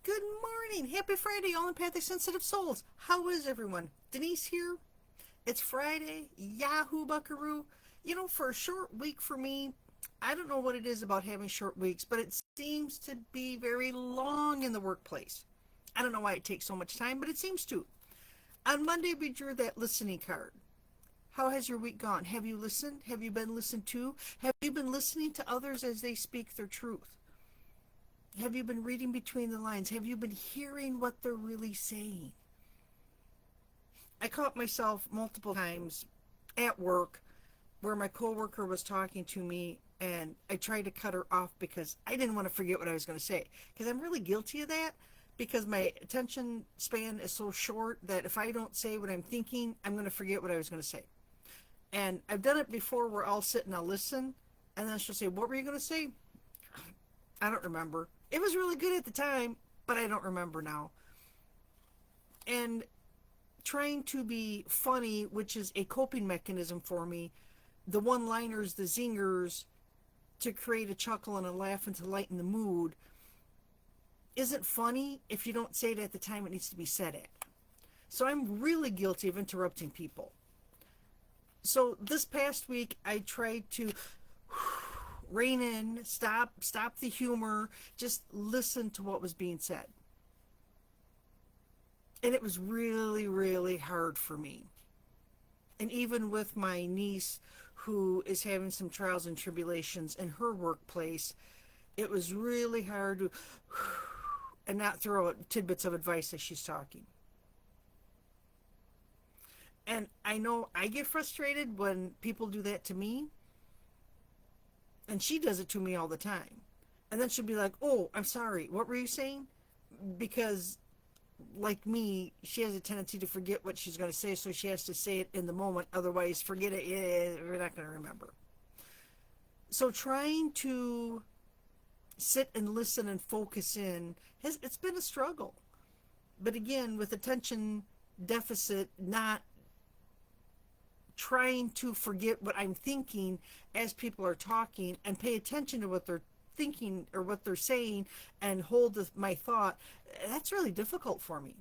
Good morning. Happy Friday, all empathic sensitive souls. How is everyone? Denise here. It's Friday. Yahoo buckaroo. For a short week for me, I don't know what it is about having short weeks, but it seems to be very long in the workplace. I don't know why it takes so much time, but it seems to. On Monday, we drew that listening card. How has your week gone? Have you listened? Have you been listened to? Have you been listening to others as they speak their truth? Have you been reading between the lines? Have you been hearing what they're really saying? I caught myself multiple times at work where my coworker was talking to me and I tried to cut her off because I didn't want to forget what I was going to say. Because I'm really guilty of that because my attention span is so short that if I don't say what I'm thinking, I'm going to forget what I was going to say. And I've done it before where I'll sit and I'll listen and then she'll say, "What were you going to say?" I don't remember. It was really good at the time, but I don't remember now. And trying to be funny, which is a coping mechanism for me, the one-liners, the zingers, to create a chuckle and a laugh and to lighten the mood, isn't funny if you don't say it at the time it needs to be said at. So I'm really guilty of interrupting people. So this past week, I tried to rein in, stop the humor, just listen to what was being said. And it was really, really hard for me. And even with my niece, who is having some trials and tribulations in her workplace, it was really hard to and not throw out tidbits of advice as she's talking. And I know I get frustrated when people do that to me, and she does it to me all the time. And then she'll be like, "Oh, I'm sorry. What were you saying?" Because, like me, she has a tendency to forget what she's going to say, so she has to say it in the moment. Otherwise, forget it. We're not going to remember. So trying to sit and listen and focus in, it's been a struggle. But again, with attention deficit, not trying to forget what I'm thinking as people are talking and pay attention to what they're thinking or what they're saying and hold my thought, that's really difficult for me.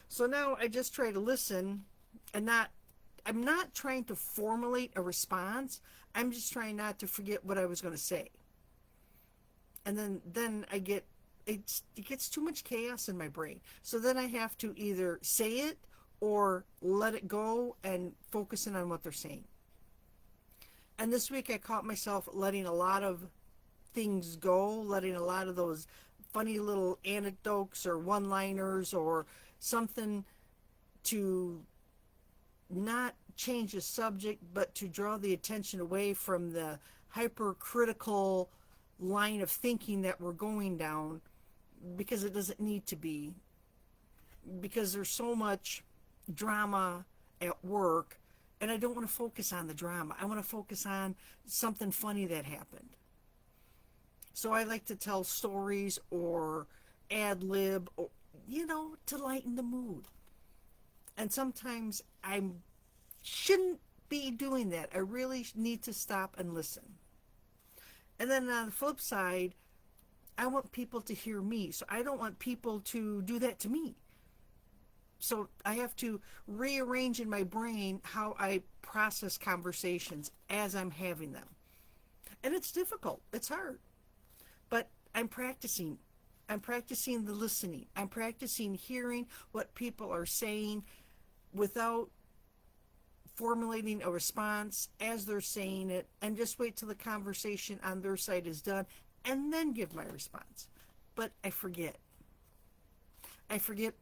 So now I just try to listen and I'm not trying to formulate a response. I'm just trying not to forget what I was going to say. And then it gets too much chaos in my brain. So then I have to either say it or let it go and focus in on what they're saying. And this week I caught myself letting a lot of things go, letting a lot of those funny little anecdotes or one-liners or something to not change the subject, but to draw the attention away from the hypercritical line of thinking that we're going down, because it doesn't need to be. Because there's so much drama at work, and I don't want to focus on the drama. I want to focus on something funny that happened. So I like to tell stories or ad lib, or, to lighten the mood. And sometimes I shouldn't be doing that. I really need to stop and listen. And then on the flip side, I want people to hear me. So I don't want people to do that to me. So I have to rearrange in my brain how I process conversations as I'm having them. And it's difficult. It's hard. But I'm practicing. I'm practicing the listening. I'm practicing hearing what people are saying without formulating a response as they're saying it, and just wait till the conversation on their side is done and then give my response. But I forget. I forget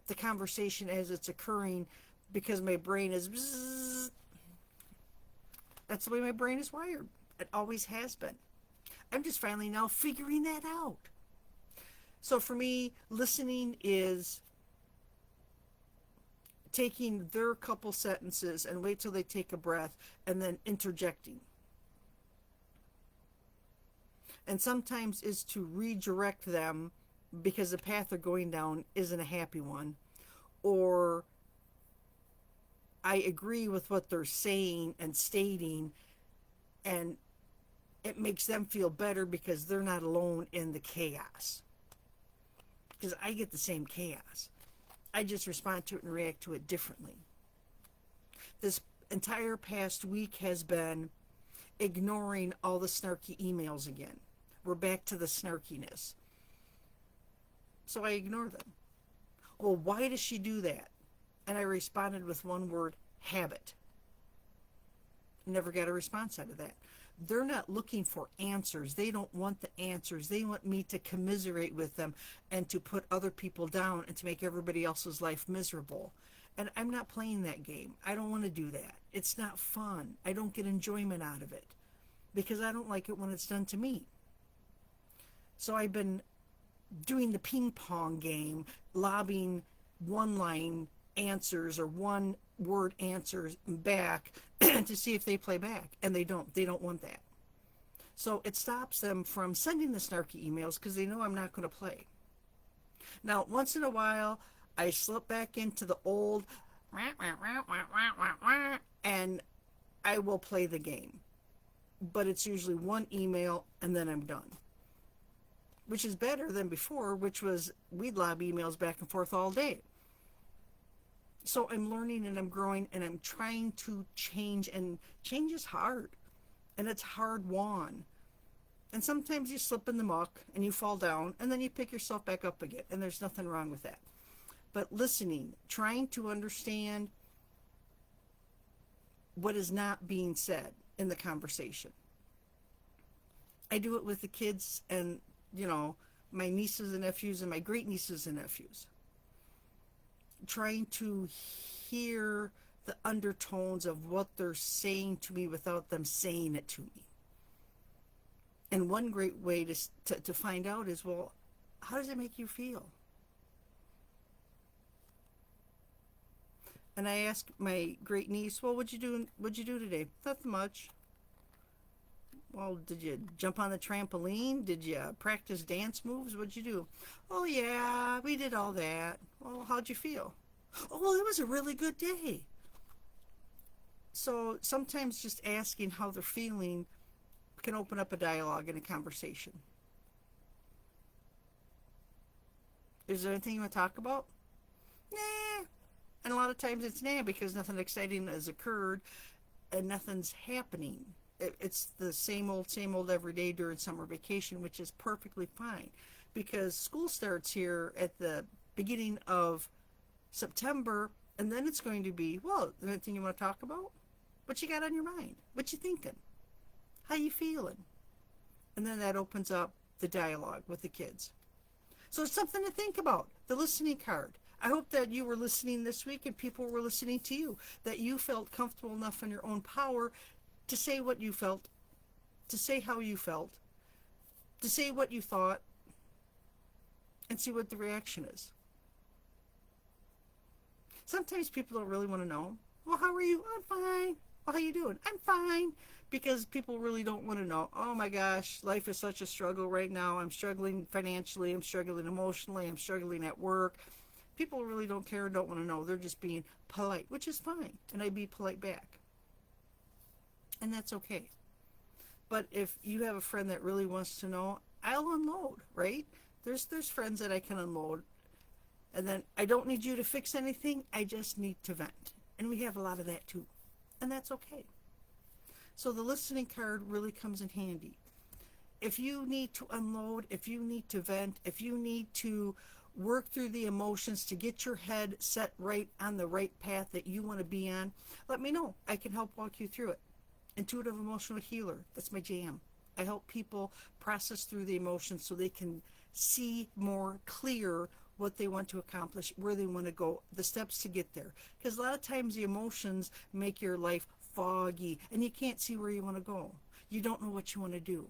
the conversation as it's occurring because my brain is bzzz. That's the way my brain is wired. It always has been. I'm just finally now figuring that out. So for me, listening is taking their couple sentences and wait till they take a breath and then interjecting. And sometimes is to redirect them because the path they're going down isn't a happy one, or I agree with what they're saying and stating, and it makes them feel better because they're not alone in the chaos. because I get the same chaos. I just respond to it and react to it differently. This entire past week has been ignoring all the snarky emails again. We're back to the snarkiness. So I ignore them. Well, why does she do that? And I responded with one word: habit. Never got a response out of that. They're not looking for answers. They don't want the answers. They want me to commiserate with them and to put other people down and to make everybody else's life miserable. And I'm not playing that game. I don't want to do that. It's not fun. I don't get enjoyment out of it because I don't like it when it's done to me. So I've been doing the ping pong game, lobbing one-line answers or one-word answers back to see if they play back. And they don't. They don't want that. So it stops them from sending the snarky emails because they know I'm not going to play. Now, once in a while, I slip back into the old and I will play the game. But it's usually one email and then I'm done. Which is better than before, which was we'd lob emails back and forth all day. So I'm learning and I'm growing and I'm trying to change, and change is hard. And it's hard won. And sometimes you slip in the muck and you fall down and then you pick yourself back up again. And there's nothing wrong with that. But listening, trying to understand what is not being said in the conversation. I do it with the kids and, my nieces and nephews and my great nieces and nephews. Trying to hear the undertones of what they're saying to me without them saying it to me. And one great way to find out is, well, how does it make you feel? And I asked my great niece, well, what'd you do today? Nothing much. Well, did you jump on the trampoline? Did you practice dance moves? What'd you do? Oh, yeah, we did all that. Well, how'd you feel? Oh, well, it was a really good day. So sometimes just asking how they're feeling can open up a dialogue and a conversation. Is there anything you want to talk about? Nah. And a lot of times it's nah, because nothing exciting has occurred and nothing's happening. It's the same old every day during summer vacation, which is perfectly fine because school starts here at the beginning of September, and then it's going to be, well, anything you want to talk about? What you got on your mind? What you thinking? How you feeling? And then that opens up the dialogue with the kids. So it's something to think about, the listening card. I hope that you were listening this week and people were listening to you, that you felt comfortable enough in your own power to say what you felt, to say how you felt, to say what you thought, and see what the reaction is. Sometimes people don't really want to know, well, how are you? I'm fine. Well, how you doing? I'm fine. Because people really don't want to know, oh my gosh, life is such a struggle right now. I'm struggling financially. I'm struggling emotionally. I'm struggling at work. People really don't care and don't want to know. They're just being polite, which is fine. And I be polite back. And that's okay. But if you have a friend that really wants to know, I'll unload, right? There's friends that I can unload. And then I don't need you to fix anything. I just need to vent. And we have a lot of that too. And that's okay. So the listening card really comes in handy. If you need to unload, if you need to vent, if you need to work through the emotions to get your head set right on the right path that you want to be on, let me know. I can help walk you through it. Intuitive emotional healer, that's my jam. I help people process through the emotions so they can see more clear what they want to accomplish, where they want to go, the steps to get there. Because a lot of times the emotions make your life foggy and you can't see where you want to go. You don't know what you want to do.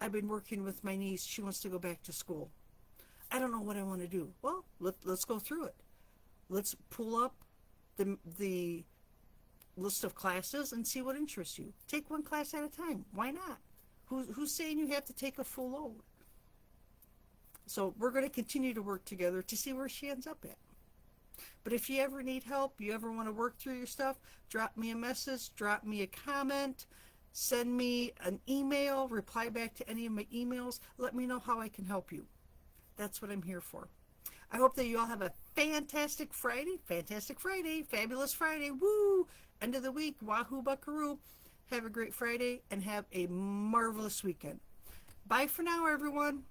I've been working with my niece. She wants to go back to school. I don't know what I want to do. Well, let's go through it. Let's pull up the list of classes and see what interests you. Take one class at a time. Why not? Who's saying you have to take a full load? So we're going to continue to work together to see where she ends up at. But if you ever need help, you ever want to work through your stuff, drop me a message, drop me a comment, send me an email, reply back to any of my emails. Let me know how I can help you. That's what I'm here for. I hope that you all have a fantastic Friday, fabulous Friday, woo! End of the week, wahoo buckaroo. Have a great Friday and have a marvelous weekend. Bye for now, everyone.